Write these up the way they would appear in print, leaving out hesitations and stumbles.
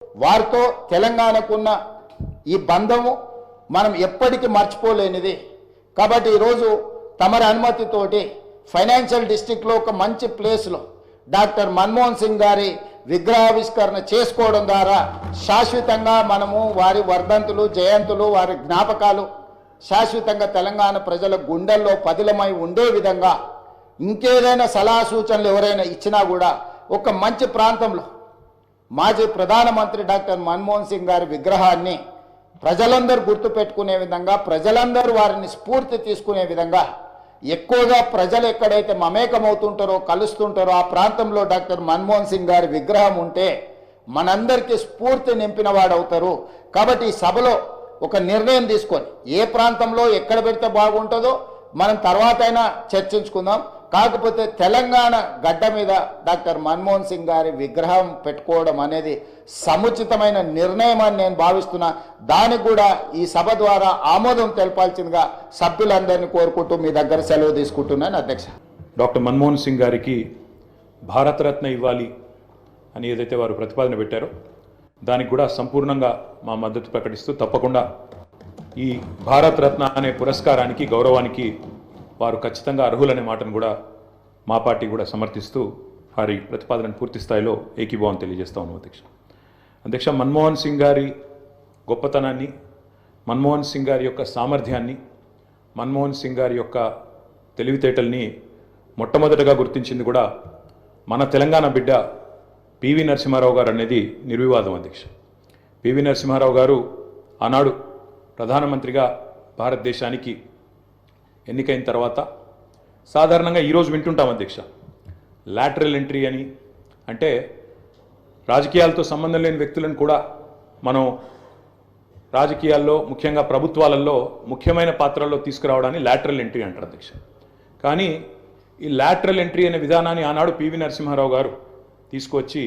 వారితో తెలంగాణకున్న ఈ బంధము మనం ఎప్పటికీ మర్చిపోలేనిది. కాబట్టి ఈరోజు తమరి అనుమతితోటి ఫైనాన్షియల్ డిస్ట్రిక్ట్లో ఒక మంచి ప్లేస్లో డాక్టర్ మన్మోహన్ సింగ్ గారి విగ్రహావిష్కరణ చేసుకోవడం ద్వారా శాశ్వతంగా మనము వారి వర్ధంతులు, జయంతులు, వారి జ్ఞాపకాలు శాశ్వతంగా తెలంగాణ ప్రజల గుండెల్లో పదిలమై ఉండే విధంగా ఇంకేదైనా సలహా సూచనలు ఎవరైనా ఇచ్చినా కూడా ఒక మంచి ప్రాంతంలో మాజీ ప్రధానమంత్రి డాక్టర్ మన్మోహన్ సింగ్ గారి విగ్రహాన్ని ప్రజలందరూ గుర్తుపెట్టుకునే విధంగా, ప్రజలందరూ వారిని స్ఫూర్తి తీసుకునే విధంగా ఎక్కువగా ప్రజలు ఎక్కడైతే మమేకమవుతుంటారో, కలుస్తుంటారో ఆ ప్రాంతంలో డాక్టర్ మన్మోహన్ సింగ్ గారి విగ్రహం ఉంటే మనందరికీ స్ఫూర్తి నింపిన వాడవుతారు. కాబట్టి ఈ సభలో ఒక నిర్ణయం తీసుకొని ఏ ప్రాంతంలో ఎక్కడ పెడితే బాగుంటుందో మనం తర్వాత అయినా చర్చించుకుందాం. కాకపోతే తెలంగాణ గడ్డ మీద డాక్టర్ మన్మోహన్ సింగ్ గారి విగ్రహం పెట్టుకోవడం అనేది సముచితమైన నిర్ణయం అని నేను భావిస్తున్నా. దానికి కూడా ఈ సభ ద్వారా ఆమోదం తెలపాల్సిందిగా సభ్యులందరినీ కోరుకుంటూ మీ దగ్గర సెలవు తీసుకుంటున్నాను అధ్యక్ష. డాక్టర్ మన్మోహన్ సింగ్ గారికి భారతరత్న ఇవ్వాలి అని ఏదైతే వారు ప్రతిపాదన పెట్టారో దానికి కూడా సంపూర్ణంగా మా మద్దతు ప్రకటిస్తూ తప్పకుండా ఈ భారతరత్న అనే పురస్కారానికి, గౌరవానికి వారు ఖచ్చితంగా అర్హులనే మాటను కూడా మా పార్టీ కూడా సమర్థిస్తూ వారి ప్రతిపాదనను పూర్తి స్థాయిలో ఏకీభావం తెలియజేస్తా ఉన్నాం అధ్యక్ష. మన్మోహన్ సింగ్ గారి గొప్పతనాన్ని, మన్మోహన్ సింగ్ గారి యొక్క సామర్థ్యాన్ని, మన్మోహన్ సింగ్ గారి యొక్క తెలివితేటల్ని మొట్టమొదటగా గుర్తించింది కూడా మన తెలంగాణ బిడ్డ పివి నరసింహారావు గారు అనేది నిర్వివాదం అధ్యక్ష. పివి నరసింహారావు గారు ఆనాడు ప్రధానమంత్రిగా భారతదేశానికి ఎన్నికైన తర్వాత సాధారణంగా ఈరోజు వింటుంటాం అధ్యక్ష, లాటరల్ ఎంట్రీ అని. అంటే రాజకీయాలతో సంబంధం లేని వ్యక్తులను కూడా మనం రాజకీయాల్లో, ముఖ్యంగా ప్రభుత్వాలలో ముఖ్యమైన పాత్రల్లో తీసుకురావడాన్ని లాటరల్ ఎంట్రీ అంటారు అధ్యక్ష. కానీ ఈ లాటరల్ ఎంట్రీ అనే విధానాన్ని ఆనాడు పివి నరసింహారావు గారు తీసుకొచ్చి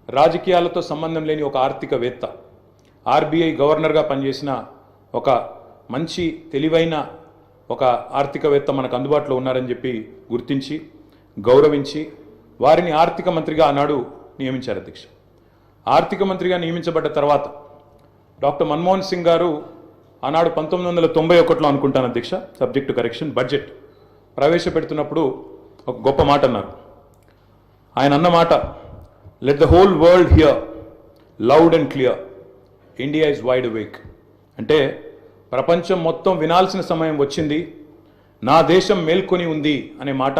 రాజకీయాలతో సంబంధం లేని ఒక ఆర్థికవేత్త, ఆర్బీఐ గవర్నర్గా పనిచేసిన ఒక మంచి తెలివైన ఒక ఆర్థికవేత్త మనకు అందుబాటులో ఉన్నారని చెప్పి గుర్తించి, గౌరవించి వారిని ఆర్థిక మంత్రిగా ఆనాడు నియమించారు అధ్యక్ష. ఆర్థిక మంత్రిగా నియమించబడ్డ తర్వాత డాక్టర్ మన్మోహన్ సింగ్ గారు ఆనాడు 1991లో అనుకుంటాను అధ్యక్ష, సబ్జెక్ట్ టు కరెక్షన్, బడ్జెట్ ప్రవేశపెడుతున్నప్పుడు ఒక గొప్ప మాట అన్నారు. ఆయన అన్న మాట, let the whole world here loud and clear, India is wide awake. అంటే ప్రపంచం మొత్తం వినాల్సిన సమయం వచ్చింది, నా దేశం మేల్కొని ఉంది అనే మాట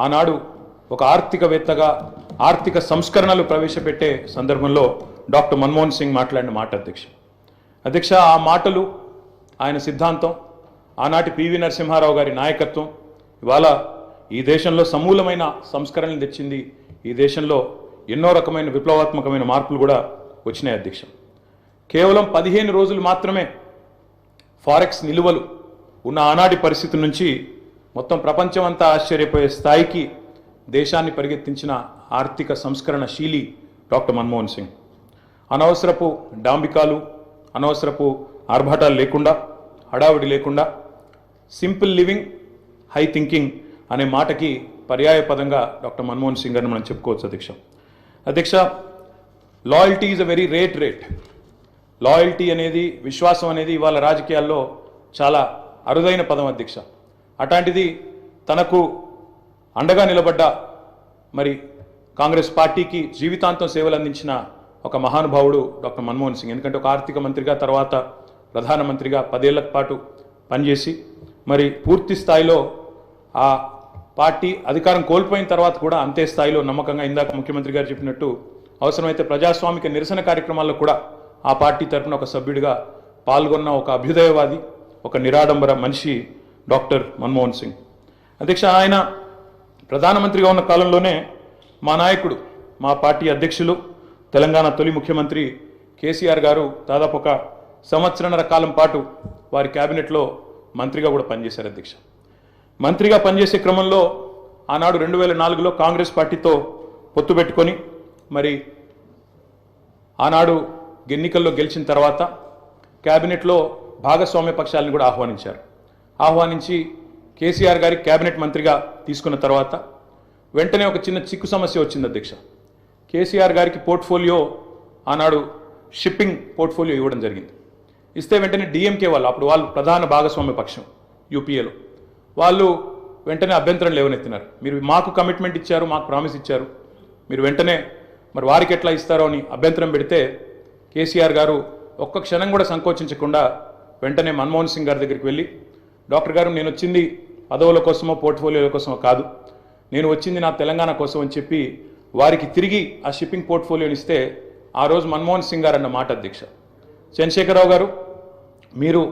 ఆనాడు ఒక ఆర్థికవేత్తగా ఆర్థిక సంస్కరణలు ప్రవేశపెట్టే సందర్భంలో డాక్టర్ మన్మోహన్ సింగ్ మాట్లాడిన మాట అధ్యక్ష. ఆ మాటలు, ఆయన సిద్ధాంతం, ఆనాటి పివి నరసింహారావు గారి నాయకత్వం ఇవాళ ఈ దేశంలో సమూలమైన సంస్కరణలు తెచ్చింది. ఈ దేశంలో ఎన్నో రకమైన విప్లవాత్మకమైన మార్పులు కూడా వచ్చినాయి అధ్యక్ష. కేవలం 15 రోజులు మాత్రమే ఫారెక్స్ నిలువలు ఉన్న ఆనాటి పరిస్థితి నుంచి మొత్తం ప్రపంచం అంతా ఆశ్చర్యపోయే స్థాయికి దేశాన్ని పరిగెత్తించిన ఆర్థిక సంస్కరణ శీలి డాక్టర్ మన్మోహన్ సింగ్. అనవసరపు డాంబికాలు, అనవసరపు ఆర్భాటాలు లేకుండా, హడావిడి లేకుండా సింపుల్ లివింగ్, హై థింకింగ్ అనే మాటకి పర్యాయ పదంగా డాక్టర్ మన్మోహన్ సింగ్ గారిని మనం చెప్పుకోవచ్చు అధ్యక్ష. Loyalty is a very rate. Loyalty అనేది, విశ్వాసం అనేది ఇవాళ రాజకీయాల్లో చాలా అరుదైన పదం అధ్యక్ష. అట్లాంటిది తనకు అండగా నిలబడ్డ మరి కాంగ్రెస్ పార్టీకి జీవితాంతం సేవలు అందించిన ఒక మహానుభావుడు డాక్టర్ మన్మోహన్ సింగ్. ఎందుకంటే ఒక ఆర్థిక మంత్రిగా, తర్వాత ప్రధానమంత్రిగా 10 ఏళ్ల పాటు పనిచేసి మరి పూర్తి స్థాయిలో ఆ పార్టీ అధికారం కోల్పోయిన తర్వాత కూడా అంతే స్థాయిలో నమ్మకంగా, ఇందాక ముఖ్యమంత్రి గారు చెప్పినట్టు అవసరమైతే ప్రజాస్వామిక నిరసన కార్యక్రమాల్లో కూడా ఆ పార్టీ తరఫున ఒక సభ్యుడిగా పాల్గొన్న ఒక అభ్యుదయవాది, ఒక నిరాడంబర మనిషి డాక్టర్ మన్మోహన్ సింగ్ అధ్యక్ష. ఆయన ప్రధానమంత్రిగా ఉన్న కాలంలోనే మా నాయకుడు, మా పార్టీ అధ్యక్షులు, తెలంగాణ తొలి ముఖ్యమంత్రి కేసీఆర్ గారు దాదాపు ఒక 1.5 సంవత్సరాల కాలం పాటు వారి క్యాబినెట్లో మంత్రిగా కూడా పనిచేశారు అధ్యక్ష. మంత్రిగా పనిచేసే క్రమంలో ఆనాడు 2004లో కాంగ్రెస్ పార్టీతో పొత్తు పెట్టుకొని మరి ఆనాడు ఎన్నికల్లో గెలిచిన తర్వాత క్యాబినెట్లో భాగస్వామ్య పక్షాలను కూడా ఆహ్వానించి కేసీఆర్ గారి క్యాబినెట్ మంత్రిగా తీసుకున్న తర్వాత వెంటనే ఒక చిన్న చిక్కు సమస్య వచ్చింది అధ్యక్ష. కేసీఆర్ గారికి పోర్ట్ఫోలియో ఆనాడు షిప్పింగ్ పోర్ట్ఫోలియో ఇవ్వడం జరిగింది. ఇస్తే వెంటనే డిఎంకే వాళ్ళు, అప్పుడు వాళ్ళు ప్రధాన భాగస్వామ్య పక్షం యూపీఏలో, వాళ్ళు వెంటనే అభ్యంతరం లేవనెత్తినారు. మీరు మాకు కమిట్మెంట్ ఇచ్చారు, మాకు ప్రామిస్ ఇచ్చారు, మీరు వెంటనే మరి వారికి ఎట్లా ఇస్తారో అని అభ్యంతరం పెడితే కేసీఆర్ గారు ఒక్క క్షణం కూడా సంకోచించకుండా వెంటనే మన్మోహన్ సింగ్ గారి దగ్గరికి వెళ్ళి, డాక్టర్ గారు నేను వచ్చింది పదవుల కోసమో పోర్ట్ఫోలియోల కోసమో కాదు, నేను వచ్చింది నా తెలంగాణ కోసం అని చెప్పి వారికి తిరిగి ఆ షిప్పింగ్ పోర్ట్ఫోలియోని ఇస్తే ఆ రోజు మన్మోహన్ సింగ్ గారు అన్న మాట, అధ్యక్ష, చంద్రశేఖరరావు గారు మీరు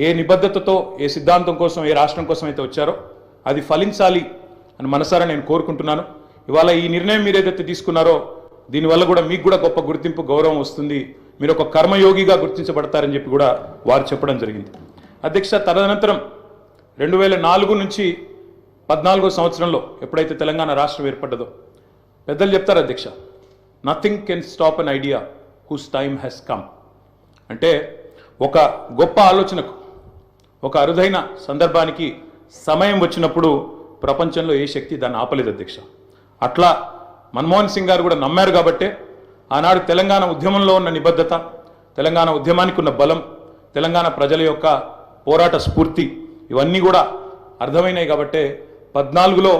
ఏ నిబద్ధతతో ఏ సిద్ధాంతం కోసం ఏ రాష్ట్రం కోసం అయితే వచ్చారో అది ఫలించాలి అని మనసారా నేను కోరుకుంటున్నాను. ఇవాళ ఈ నిర్ణయం మీరు ఏదైతే తీసుకున్నారో దీనివల్ల కూడా మీకు కూడా గొప్ప గుర్తింపు గౌరవం వస్తుంది, మీరు ఒక కర్మయోగిగా గుర్తించబడతారని చెప్పి కూడా వారు చెప్పడం జరిగింది. అధ్యక్ష, తదనంతరం 2004 నుంచి 14వ సంవత్సరంలో ఎప్పుడైతే తెలంగాణ రాష్ట్రం ఏర్పడ్డదో పెద్దలు చెప్తారు అధ్యక్ష, nothing can stop an idea who's time has come. అంటే ఒక గొప్ప ఆలోచనకు, ఒక అరుదైన సందర్భానికి సమయం వచ్చినప్పుడు ప్రపంచంలో ఏ శక్తి దాన్ని ఆపలేదు అధ్యక్ష. అట్లా మన్మోహన్ సింగ్ గారు కూడా నమ్మారు కాబట్టే ఆనాడు తెలంగాణ ఉద్యమంలో ఉన్న నిబద్ధత, తెలంగాణ ఉద్యమానికి ఉన్న బలం, తెలంగాణ ప్రజల యొక్క పోరాట స్ఫూర్తి ఇవన్నీ కూడా అర్థమైనాయి కాబట్టే 14లో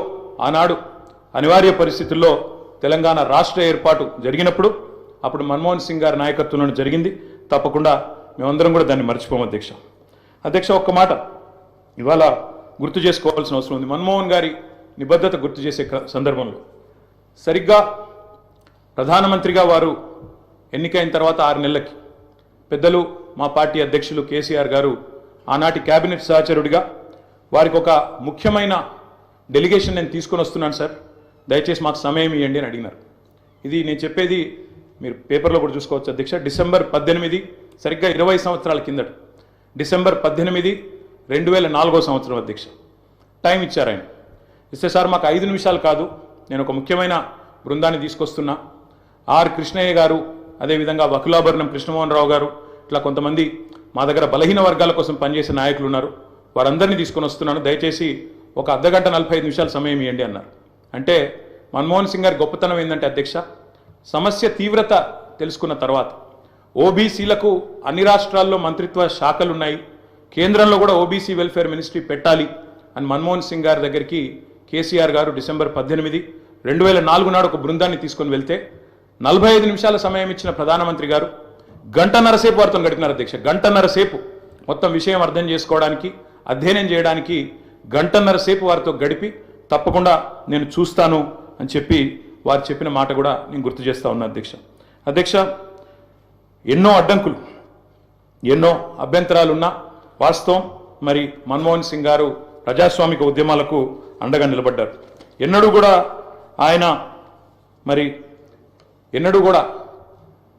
ఆనాడు అనివార్య పరిస్థితుల్లో తెలంగాణ రాష్ట్ర ఏర్పాటు జరిగినప్పుడు అప్పుడు మన్మోహన్ సింగ్ గారి నాయకత్వంలో జరిగింది. తప్పకుండా మేమందరం కూడా దాన్ని మర్చిపోము అధ్యక్ష. అధ్యక్ష, ఒక్క మాట ఇవాళ గుర్తు చేసుకోవాల్సిన అవసరం ఉంది. మన్మోహన్ గారి నిబద్ధత గుర్తు చేసే సందర్భంలో సరిగ్గా ప్రధానమంత్రిగా వారు ఎన్నికైన తర్వాత 6 నెలలకి పెద్దలు మా పార్టీ అధ్యక్షులు కేసీఆర్ గారు ఆనాటి కేబినెట్ సహచరుడిగా వారికి ఒక ముఖ్యమైన డెలిగేషన్ నేను తీసుకొని వస్తున్నాను సార్, దయచేసి మాకు సమయం ఇవ్వండి అని అడిగినారు. ఇది నేను చెప్పేది మీరు పేపర్లో కూడా చూసుకోవచ్చు అధ్యక్ష. డిసెంబర్ 18, సరిగ్గా 20 సంవత్సరాల కిందట, డిసెంబర్ 18, 2004వ సంవత్సరం అధ్యక్ష టైం ఇచ్చారు ఆయన. ఇస్తే సార్ మాకు 5 నిమిషాలు కాదు, నేను ఒక ముఖ్యమైన బృందాన్ని తీసుకొస్తున్నా, ఆర్ కృష్ణయ్య గారు, అదేవిధంగా వకులాభరణం కృష్ణమోహన్ రావు గారు, ఇట్లా కొంతమంది మా దగ్గర బలహీన వర్గాల కోసం పనిచేసే నాయకులు ఉన్నారు, వారందరినీ తీసుకొని వస్తున్నాను, దయచేసి ఒక అర్ధగంట 45 నిమిషాలు సమయం ఇవ్వండి అన్నారు. అంటే మన్మోహన్ సింగ్ గారి గొప్పతనం ఏంటంటే అధ్యక్ష, సమస్య తీవ్రత తెలుసుకున్న తర్వాత ఓబీసీలకు అన్ని రాష్ట్రాల్లో మంత్రిత్వ శాఖలు ఉన్నాయి, కేంద్రంలో కూడా ఓబీసీ వెల్ఫేర్ మినిస్ట్రీ పెట్టాలి అని మన్మోహన్ సింగ్ గారి దగ్గరికి కేసీఆర్ గారు డిసెంబర్ 18, 2004 నాడు ఒక బృందాన్ని తీసుకొని వెళ్తే 45 నిమిషాల సమయం ఇచ్చిన ప్రధానమంత్రి గారు గంటన్నర సేపు వారితో గడిపినారు అధ్యక్ష. గంటన్నర సేపు మొత్తం విషయం అర్థం చేసుకోవడానికి, అధ్యయనం చేయడానికి గంటన్నర సేపు వారితో గడిపి తప్పకుండా నేను చూస్తాను అని చెప్పి వారు చెప్పిన మాట కూడా నేను గుర్తు చేస్తా ఉన్నా అధ్యక్ష. అధ్యక్ష, ఎన్నో అడ్డంకులు, ఎన్నో అభ్యంతరాలున్నా వాస్తవం మరి మన్మోహన్ సింగ్ గారు ప్రజాస్వామిక ఉద్యమాలకు అండగా నిలబడ్డారు. ఎన్నడూ కూడా ఆయన మరి ఎన్నడూ కూడా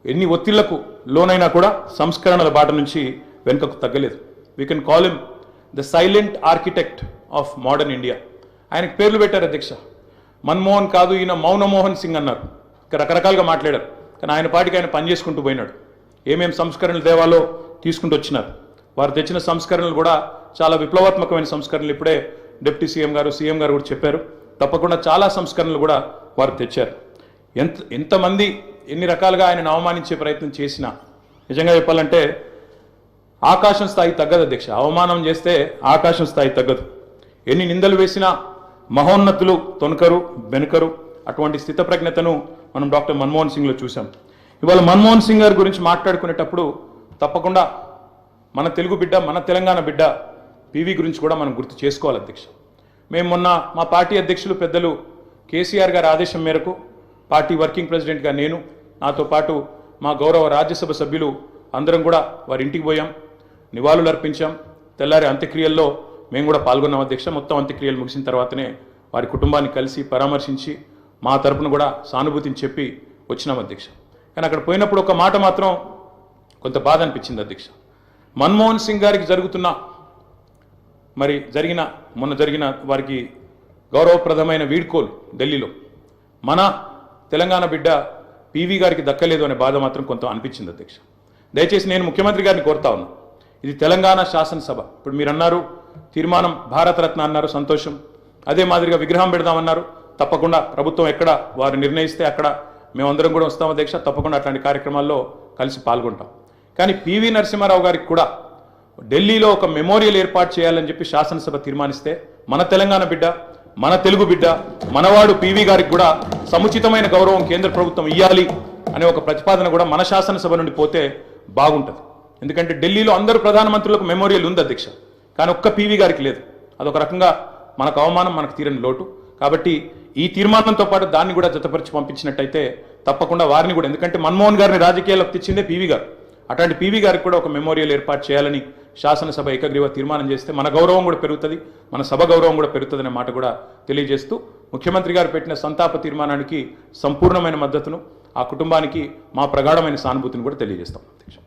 ఎన్ని ఒత్తిళ్లకు లోనైనా కూడా సంస్కరణల బాట నుంచి వెనుకకు తగ్గలేదు. We can call him the silent architect of modern India. ఆయనకు పేర్లు పెట్టారు అధ్యక్ష. మన్మోహన్ కాదు, ఈయన మౌనమోహన్ సింగ్ అన్నారు. ఇంకా రకరకాలుగా మాట్లాడారు, కానీ ఆయన పాటికి ఆయన పనిచేసుకుంటూ పోయినాడు. ఏమేం సంస్కరణలు దేవాలో తీసుకుంటూ వచ్చినారు. వారు తెచ్చిన సంస్కరణలు కూడా చాలా విప్లవాత్మకమైన సంస్కరణలు. ఇప్పుడే డిప్యూటీ సీఎం గారు కూడా చెప్పారు. తప్పకుండా చాలా సంస్కరణలు కూడా వారు తెచ్చారు. ఎంతమంది ఎన్ని రకాలుగా ఆయనను అవమానించే ప్రయత్నం చేసినా నిజంగా చెప్పాలంటే ఆకాశం స్థాయి తగ్గదు అధ్యక్ష. అవమానం చేస్తే ఆకాశం స్థాయి తగ్గదు. ఎన్ని నిందలు వేసినా మహోన్నతులు తొనకరు బెనకరు. అటువంటి స్థితప్రజ్ఞతను మనం డాక్టర్ మన్మోహన్ సింగ్లో చూసాం. ఇవాళ మన్మోహన్ సింగ్ గారి గురించి మాట్లాడుకునేటప్పుడు తప్పకుండా మన తెలుగు బిడ్డ, మన తెలంగాణ బిడ్డ పివి గురించి కూడా మనం గుర్తు చేసుకోవాలి అధ్యక్ష. మేము మొన్న మా పార్టీ అధ్యక్షులు పెద్దలు కేసీఆర్ గారి ఆదేశం మేరకు పార్టీ వర్కింగ్ ప్రెసిడెంట్గా నేను, నాతో పాటు మా గౌరవ రాజ్యసభ సభ్యులు అందరం కూడా వారి ఇంటికి పోయాం, నివాళులు అర్పించాం. తెల్లారి అంత్యక్రియల్లో మేము కూడా పాల్గొన్నాం అధ్యక్ష. మొత్తం అంత్యక్రియలు ముగిసిన తర్వాతనే వారి కుటుంబాన్ని కలిసి పరామర్శించి మా తరపున కూడా సానుభూతిని చెప్పి వచ్చినాం అధ్యక్ష. కానీ అక్కడ పోయినప్పుడు ఒక మాట మాత్రం కొంత బాధ అనిపించింది అధ్యక్ష. మన్మోహన్ సింగ్ గారికి మొన్న జరిగిన వారికి గౌరవప్రదమైన వీడ్కోలు ఢిల్లీలో మన తెలంగాణ బిడ్డ పివి గారికి దక్కలేదు అనే బాధ మాత్రం కొంత అనిపించింది అధ్యక్ష. దయచేసి నేను ముఖ్యమంత్రి గారిని కోరుతా ఉన్నా, ఇది తెలంగాణ శాసనసభ. ఇప్పుడు మీరు అన్నారు తీర్మానం భారతరత్న అన్నారు, సంతోషం. అదే మాదిరిగా విగ్రహం పెడదామన్నారు. తప్పకుండా ప్రభుత్వం ఎక్కడ వారు నిర్ణయిస్తే అక్కడ మేమందరం కూడా వస్తాం అధ్యక్ష. తప్పకుండా అట్లాంటి కార్యక్రమాల్లో కలిసి పాల్గొంటాం. కానీ పివి నరసింహారావు గారికి కూడా ఢిల్లీలో ఒక మెమోరియల్ ఏర్పాటు చేయాలని చెప్పి శాసనసభ తీర్మానిస్తే మన తెలంగాణ బిడ్డ, మన తెలుగు బిడ్డ, మనవాడు పివి గారికి కూడా సముచితమైన గౌరవం కేంద్ర ప్రభుత్వం ఇవ్వాలి అనే ఒక ప్రతిపాదన కూడా మన శాసనసభ నుండి పోతే బాగుంటుంది. ఎందుకంటే ఢిల్లీలో అందరూ ప్రధానమంత్రులకు మెమోరియల్ ఉంది అధ్యక్ష, కానీ ఒక్క పివి గారికి లేదు. అదొక రకంగా మనకు అవమానం, మనకు తీరని లోటు. కాబట్టి ఈ తీర్మానంతో పాటు దాన్ని కూడా జతపరిచి పంపించినట్టయితే తప్పకుండా వారిని కూడా, ఎందుకంటే మన్మోహన్ గారిని రాజకీయాల్లోకి తెచ్చిందే పివి గారు, అట్లాంటి పివి గారికి కూడా ఒక మెమోరియల్ ఏర్పాటు చేయాలని శాసనసభ ఏకగ్రీవ తీర్మానం చేస్తే మన గౌరవం కూడా పెరుగుతుంది, మన సభ గౌరవం కూడా పెరుగుతుందనే మాట కూడా తెలియజేస్తూ ముఖ్యమంత్రి గారు పెట్టిన సంతాప తీర్మానానికి సంపూర్ణమైన మద్దతును, ఆ కుటుంబానికి మా ప్రగాఢమైన సానుభూతిని కూడా తెలియజేస్తాం అధ్యక్ష.